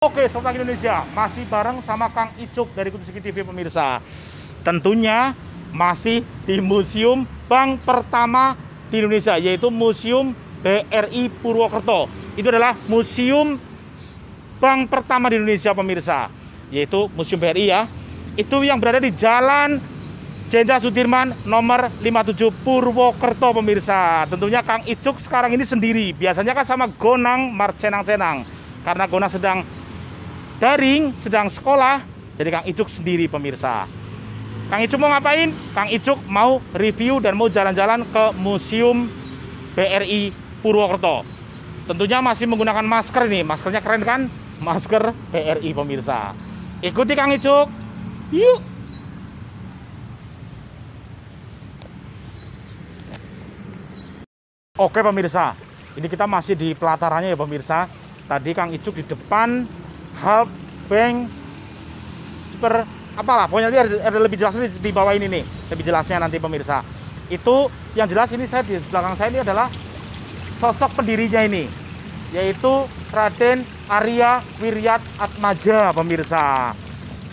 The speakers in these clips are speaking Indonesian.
Oke, Sobat Indonesia, masih bareng sama Kang Icuk dari Kutusuki TV pemirsa. Tentunya masih di Museum Bank pertama di Indonesia, yaitu Museum BRI Purwokerto. Itu adalah museum bank pertama di Indonesia pemirsa, yaitu Museum BRI ya. Itu yang berada di Jalan Jenderal Sudirman nomor 57 Purwokerto pemirsa. Tentunya Kang Icuk sekarang ini sendiri. Biasanya kan sama Gonang Marcenang-cenang. Karena Gonang sedang daring, sedang sekolah, jadi Kang Icuk sendiri pemirsa. Kang Icuk mau ngapain? Kang Icuk mau review dan mau jalan-jalan ke Museum BRI Purwokerto. Tentunya masih menggunakan masker ini, maskernya keren kan? Masker BRI pemirsa. Ikuti Kang Icuk, yuk! Oke pemirsa, ini kita masih di pelatarannya ya pemirsa. Tadi Kang Icuk di depan Halk Bank per apalah, pokoknya ada lebih jelasnya di bawah ini nih, lebih jelasnya nanti pemirsa. Itu yang jelas ini saya di belakang saya ini adalah sosok pendirinya ini, yaitu Raden Arya Wiryat Atmaja pemirsa.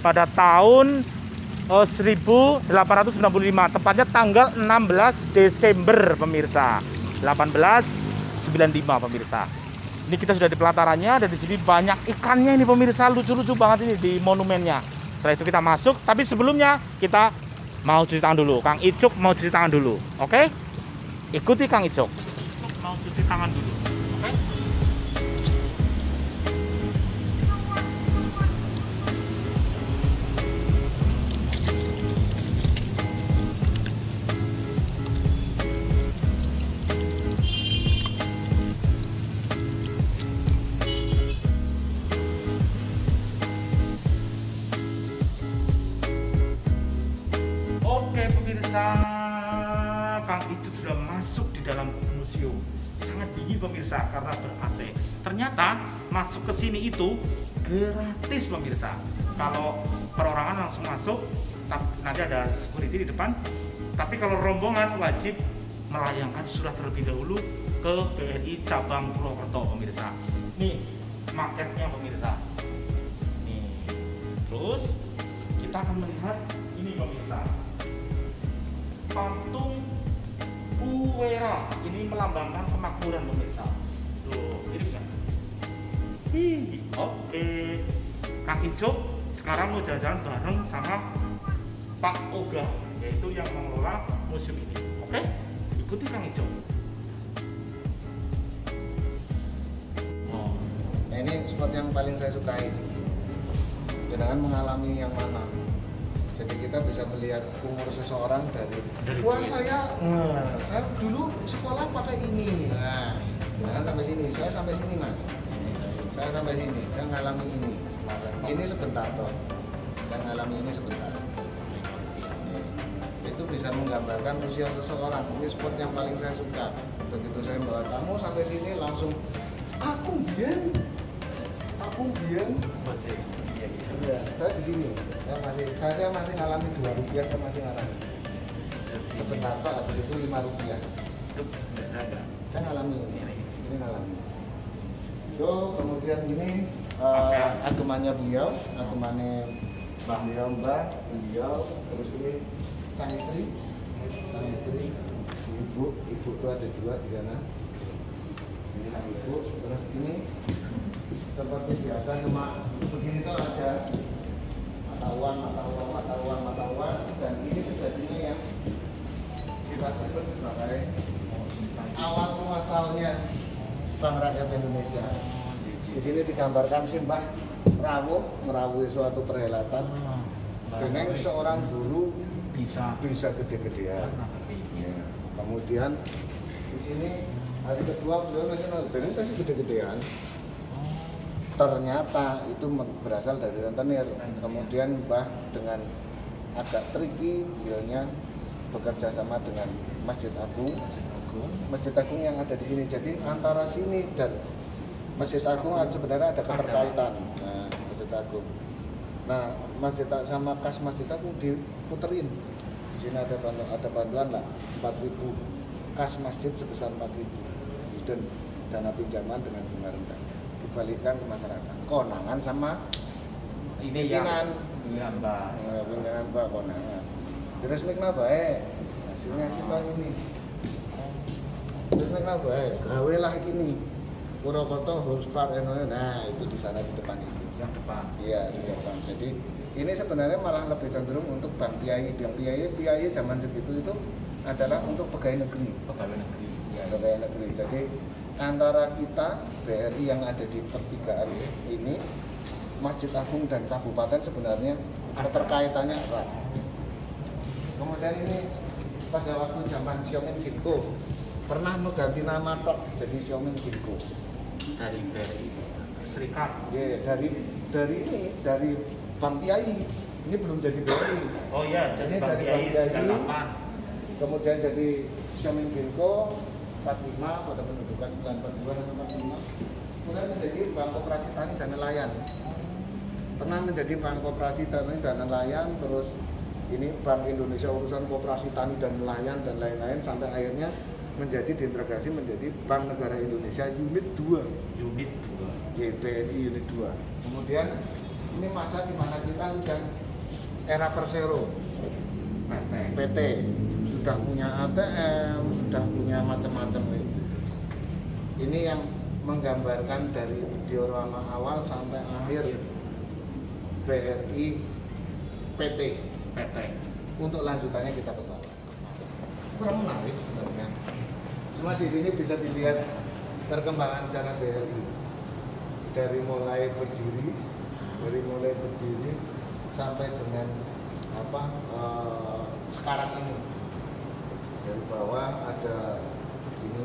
Pada tahun 1895, tepatnya tanggal 16 Desember pemirsa, 1895 pemirsa. Ini kita sudah di pelatarannya, dan di sini banyak ikannya ini pemirsa, lucu-lucu banget ini di monumennya. Setelah itu kita masuk, tapi sebelumnya kita mau cuci tangan dulu. Kang Icuk mau cuci tangan dulu, oke? Ikuti Kang Icuk. Mau cuci tangan dulu, oke? Oke pemirsa, Kang Icuk sudah masuk di dalam museum. Sangat dingin pemirsa karena ber-AC. Ternyata masuk ke sini itu gratis pemirsa. Kalau perorangan langsung masuk, nanti ada security di depan. Tapi kalau rombongan wajib melayangkan surat terlebih dahulu ke BRI Cabang Purwokerto pemirsa. Nih maketnya pemirsa. Nih, terus kita akan melihat ini pemirsa. Patung Uwera ini melambangkan kemakmuran pemirsa. Tuh, ini kan. Oke. Kang Icuk sekarang mau jalan-jalan bareng sama Pak Oga, yaitu yang mengelola museum ini. Oke? Ikuti Kang Icuk. Oh. Nah, ini spot yang paling saya sukai. Jangan mengalami yang mana. Jadi kita bisa melihat umur seseorang dari wah saya dulu sekolah pakai ini. Nah, jangan sampai sini. Saya sampai sini mas. Saya sampai sini. Saya ngalami ini. Ini sebentar toh. Saya ngalami ini sebentar. Itu bisa menggambarkan usia seseorang. Ini spot yang paling saya suka. Begitu saya bawa tamu sampai sini langsung aku biyen. Ya, saya di sini. Saya masih ngalami Rp2, saya masih ngalami. Sebentar Pak, habis itu Rp5. Saya ngalami ini ngalami. So, kemudian ini agemannya beliau, agemannya Mbah beliau, terus ini sang istri, ibu itu ada 2 di sana. Ini sang ibu, terus ini seperti biasa cuma begini tuh aja, mata uang, dan ini sejatinya yang kita sebut sebagai awal muasalnya Bank Rakyat Indonesia. Di sini digambarkan Simbah merawuhi suatu perhelatan dengan seorang guru bisa gede-gedean. Kemudian di sini hari kedua beliau masih gede-gedean. Ternyata itu berasal dari rentenir. Kemudian Mbah dengan agak tricky, beliaunya bekerja sama dengan Masjid Agung yang ada di sini. Jadi antara sini dan Masjid Agung sebenarnya ada keterkaitan. Nah, Masjid Agung. Nah, Masjid sama kas Masjid Agung diputerin. Di sini ada bantuan lah 4.000 kas masjid sebesar 4.000 dan dana pinjaman dengan bunga rendah. dibalikkan ke masyarakat. Konangan sama Ini yang pimpinan. iya Mbak. Pimpinan Pak konangan. Diresmikna bae. Hasilnya kita ini. Diresmikna bae. Gawe lah gini. Purwokerto Horsepark nah itu di sana di depan itu. Yang depan. Iya, di depan. Jadi ini sebenarnya malah lebih cenderung untuk Bank Piai. Bank Piai zaman segitu itu adalah untuk pegawai negeri. Pegawai negeri. Ya, pegawai negeri. Jadi antara kita BRI yang ada di pertigaan ini, Masjid Agung dan Kabupaten sebenarnya keterkaitannya erat. Kemudian ini pada waktu zaman Siomin Ginko pernah mengganti nama tok jadi Siomin Ginko. Dari serikat. Ya, dari Bank Piai. Ini belum jadi BRI. Oh iya, Ini jadi Bang dari Kiai Bang Kiai. 98. Kemudian jadi Siomin Ginko 45 pada pendudukan 942 dan 45. Kemudian menjadi Bank Koperasi Tani dan Nelayan. Pernah menjadi Bank Koperasi Tani dan Nelayan, terus ini Bank Indonesia urusan Koperasi Tani dan Nelayan dan lain-lain sampai akhirnya menjadi diintegrasi menjadi Bank Negara Indonesia Unit 2. Unit 2. BNI Unit 2. Kemudian ini masa di mana kita sudah era Persero. PT sudah punya ATM, sudah punya macam-macam. Ini yang menggambarkan dari diorama awal sampai akhir BRI PT. Untuk lanjutannya kita ke bawah. Kurang menarik sebenarnya. Cuma di sini bisa dilihat perkembangan secara BRI dari mulai berdiri sampai dengan sekarang ini. Dari bawah ada ini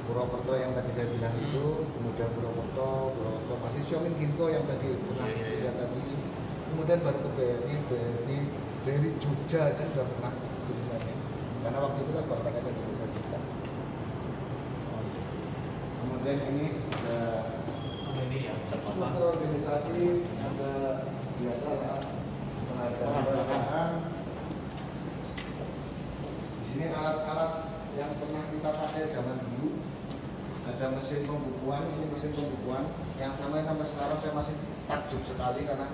Purwokerto yang tadi saya bilang itu, kemudian Purwokerto masih Siomin Ginko yang tadi pernah lihat tadi, kemudian baru ke BRI dari Jogja aja sudah pernah tulisannya, karena waktu itu kan baru aja tulisan kita. Kemudian ini Ini ya, struktur organisasi ada biasa pengadaan. Di sini alat-alat yang pernah kita pakai zaman dulu, ada mesin pembukuan. Ini mesin pembukuan yang sampai sekarang saya masih takjub sekali karena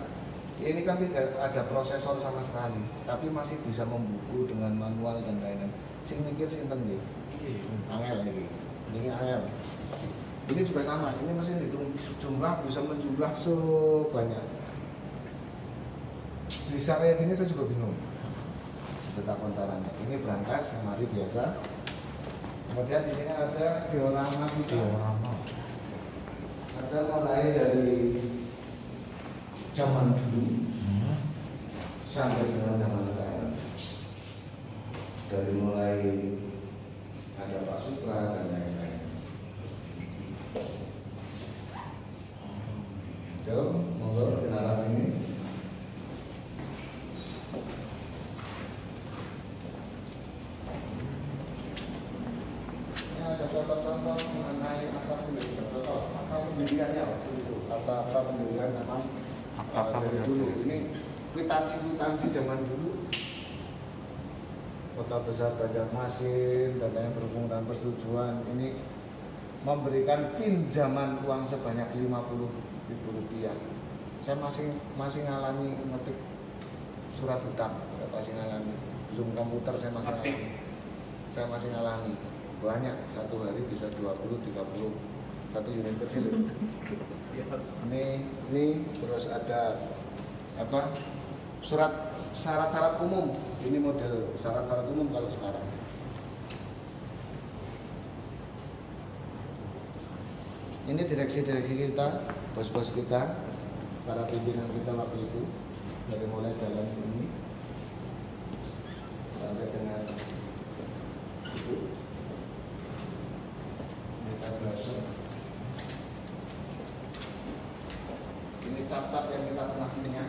ini kan tidak ada prosesor sama sekali, tapi masih bisa membuku dengan manual dan lain-lain. Sing mikir sing nggih. Angel ini angel. Ini juga sama, ini mesin hitung jumlah bisa menjumlah sebanyak. Bisa kayak gini saya juga bingung. Setakon caranya. Ini brankas lemari biasa. Kemudian di sini ada diorama video. Ada mulai dari zaman dulu sampai dengan zaman sekarang. Dari mulai ada Pak Sutra dan lain-lain. Jom, monggo kenalan ini. Ini ada contoh-contoh mengenai akta pendiriannya waktu itu. Akta pendirian memang dari dulu. Ini kwitansi zaman dulu. Kota Besar Banjarmasin dan lain berhubungan dengan persetujuan ini memberikan pinjaman uang sebanyak 50.000 rupiah. Saya masih ngalami ngetik surat utang, saya masih ngalami. Belum komputer saya masih ngalami. Banyak, satu hari bisa 20-30 satu unit kecil. Ini terus ada syarat-syarat umum. Ini model syarat-syarat umum kalau sekarang. Ini direksi-direksi kita, bos-bos kita, para pimpinan kita waktu itu, dari mulai jalan ini sampai dengan itu. Ini cap-cap yang kita pernah punya.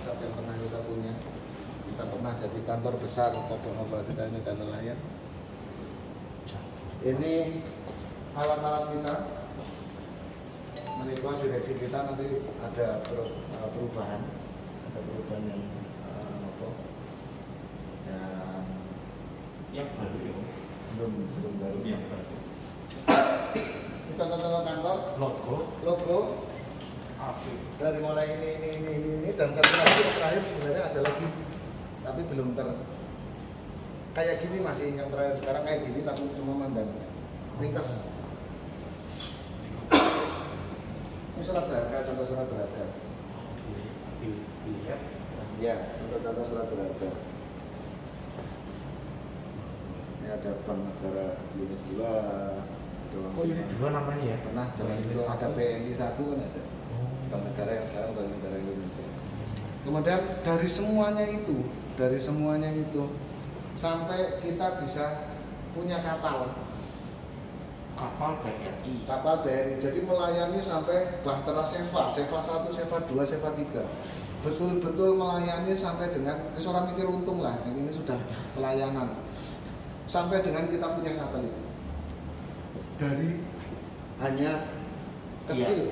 Cap yang pernah kita punya. Kita pernah jadi kantor besar Koperasi Tani dan Nelayan. Ini alat-alat kita, menikah direksi kita nanti ada perubahan yang yang baru ya, belum baru. Yang baru. Ini contoh-contoh kantor, logo dari mulai ini dan satu lagi yang terakhir sebenarnya ada lagi tapi belum kayak gini masih yang terakhir sekarang kayak gini tapi cuma mandang ringkes. Ini surat berharga, contoh surat berharga. Ya, contoh surat berharga. Ini ada Bank Negara Unit 2. Unit 2 namanya ya? Pernah zaman dulu ada BNI 1 kan ada. Bank Negara yang sekarang Bank Negara Indonesia. Kemudian dari semuanya itu sampai kita bisa punya kapal BRI. Jadi melayani sampai Bahtera Seva 1, Seva 2, Seva 3. Betul-betul melayani sampai dengan orang mikir untung lah. Ini sudah pelayanan. Sampai dengan kita punya satelit. Dari hanya kecil.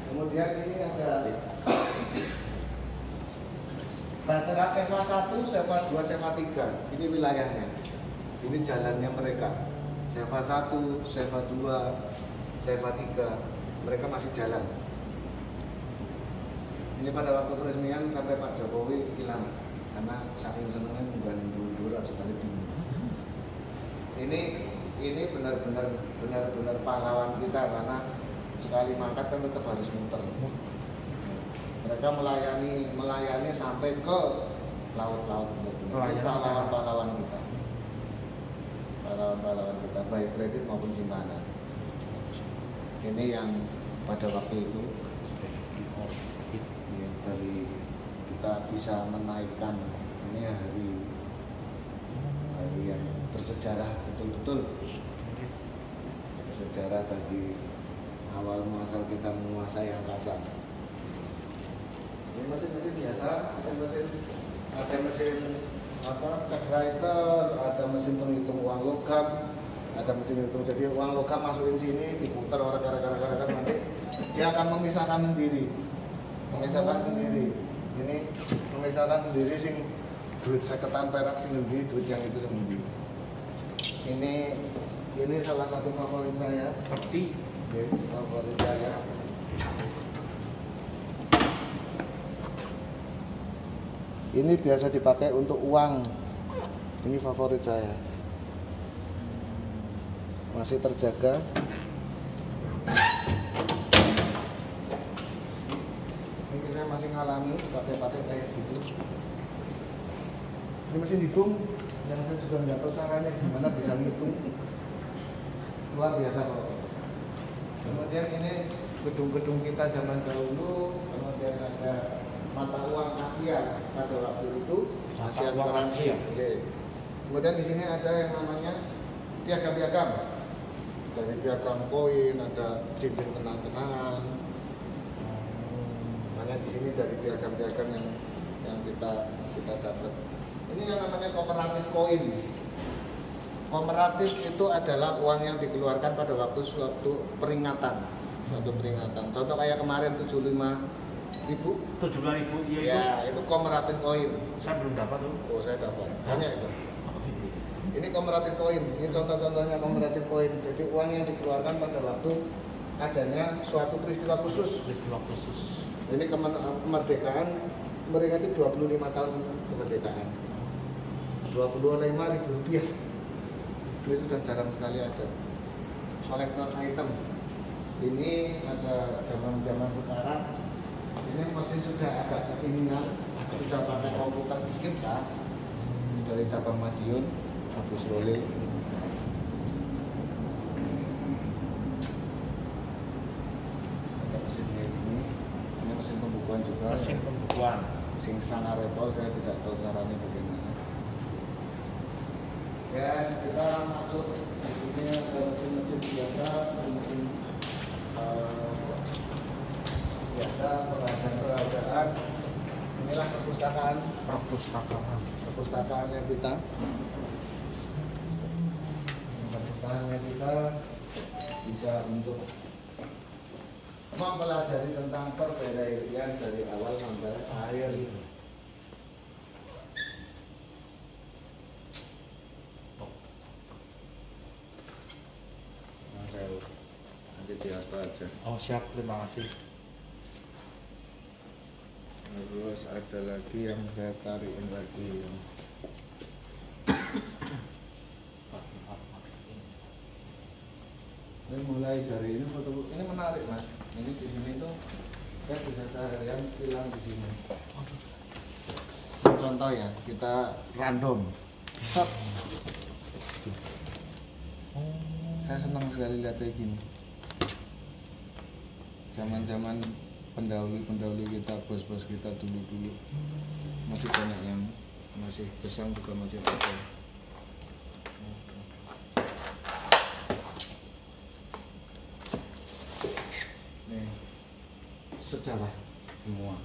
Kemudian ini ada Bahtera Seva 1, Seva 2, Seva 3. Ini wilayahnya. Ini jalannya mereka. Seva 1, Seva 2, Seva 3. Mereka masih jalan. Ini pada waktu peresmian sampai Pak Jokowi hilang karena saking senangnya mengganti dulu sekali dulu. Ini benar-benar pahlawan kita karena sekali mangkat kan tetap harus muter. Mereka melayani sampai ke laut-laut. Pahlawan-pahlawan kita. Pahlawan kita baik kredit maupun simpanan. Ini yang pada waktu itu dari kita bisa menaikkan ini hari yang bersejarah betul-betul bersejarah bagi awal muasal kita menguasai angkasa. Ini mesin-mesin biasa, ada mesin check writer, ada mesin penghitung uang logam, ada mesin hitung. Jadi uang logam masukin sini, diputar gara-gara nanti dia akan memisahkan sendiri. Ini memisahkan sendiri sing duit seketan perak sing ngendi, duit yang itu sendiri. Ini salah satu favorit saya. Favorit saya. Ini biasa dipakai untuk uang. Ini favorit saya. Masih terjaga. Mungkin saya masih ngalami pakai kayak gitu. Ini mesin hitung yang saya juga nggak tahu caranya gimana bisa ngitung. Luar biasa kok. Kemudian ini gedung-gedung kita zaman dahulu. Kemudian ada mata uang Asia pada waktu itu, Asia Currency. Kemudian di sini ada yang namanya piagam-piagam. Dari piagam koin, ada cincin kenang-kenangan. Makanya di sini dari piagam-piagam yang kita dapat. Ini yang namanya kooperatif koin. Kooperatif itu adalah uang yang dikeluarkan pada waktu suatu peringatan. Contoh kayak kemarin 75.000, ya itu kooperatif koin. Saya belum dapat tuh. Oh, saya dapat. Banyak itu. Ini kooperatif koin. Ini contoh-contohnya kooperatif koin. Jadi uang yang dikeluarkan pada waktu adanya suatu peristiwa khusus. Ini kemerdekaan mereka itu 25 tahun kemerdekaan. 25.000 rupiah. Itu sudah jarang sekali ada. Kolektor item. Ini ada zaman-zaman sekarang. Ini mesin sudah agak kekinian, sudah pakai komputer dikit lah. Dari cabang Madiun, Agus Rolil. Ada mesinnya ini mesin pembukuan juga. Mesin pembukuan. Sing sangat repot, saya tidak tahu caranya bagaimana. Ya, kita masuk di sini ada mesin-mesin biasa, mesin biasa, perajaan. Inilah perpustakaannya kita. Perpustakaannya kita bisa untuk mempelajari tentang perbedaan dari awal sampai akhir. biasa aja. Oh siap, terima kasih. Terus ada lagi yang saya tarikin lagi. Ini mulai dari ini foto ini menarik mas. Ini di sini tuh saya bisa seharian hilang di sini. Contoh ya, kita random. Set. Saya senang sekali lihat kayak gini. Zaman-zaman pendahulu kita, bos-bos kita dulu masih banyak yang masih besar juga masih ada. Nih, sejarah semua.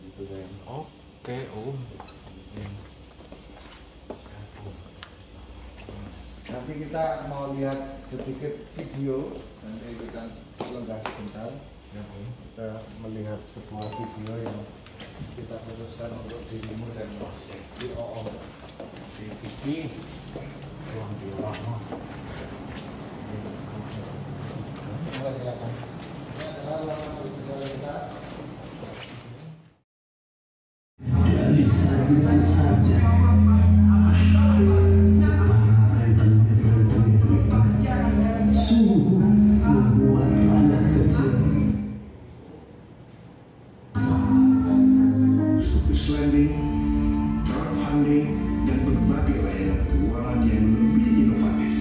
Gitu kan. Oke, Om. Nanti kita mau lihat sedikit video, nanti kita lenggah sebentar. Ya, Om. Kita melihat sebuah video yang kita khususkan untuk dirimu dan si Oom. Di Vicky. Ruang dewa. Mulai silakan. Ini adalah ruangan berbicara kita. Saja sungguh membuat anak kecil seperti lending, crowdfunding, dan berbagai layanan keuangan yang lebih inovatif.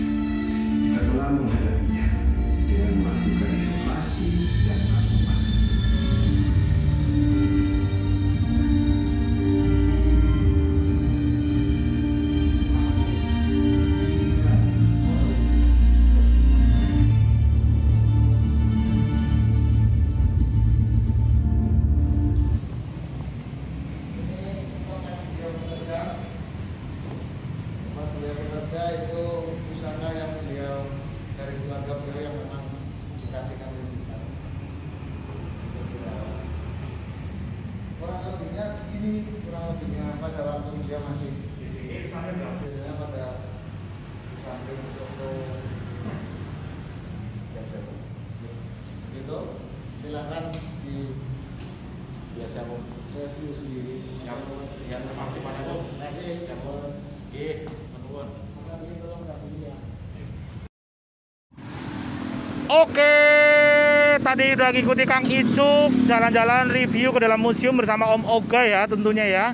Kita telah menghadapinya dengan melakukan inovasi dan transformasi. Itu usaha yang beliau dari keluarga beliau yang memang dikasihkan kita. Kurang lebihnya begini, kurang lebihnya pada waktu dia masih di sini, biasanya pada di samping toko gitu. Silakan di Biasa, Om. review sendiri. Yang terima kasih banyak, Om. Terima kasih. Iya, teman-teman. Oke, tadi udah ngikuti Kang Icuk jalan-jalan review ke dalam museum bersama Om Oga ya tentunya ya.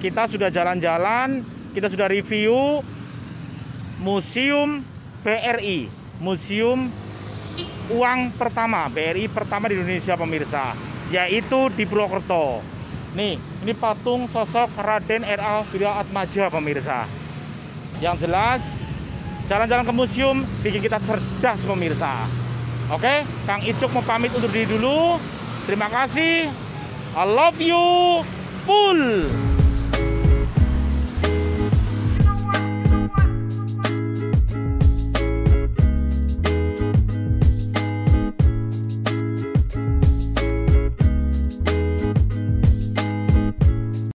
Kita sudah jalan-jalan, kita sudah review Museum BRI, Museum Uang Pertama, BRI pertama di Indonesia pemirsa, yaitu di Purwokerto. Nih, ini patung sosok Raden R.A. Wiroatmaja pemirsa. Yang jelas, jalan-jalan ke museum bikin kita cerdas pemirsa. Oke, Kang Icuk mau pamit undur diri dulu. Terima kasih. I love you full.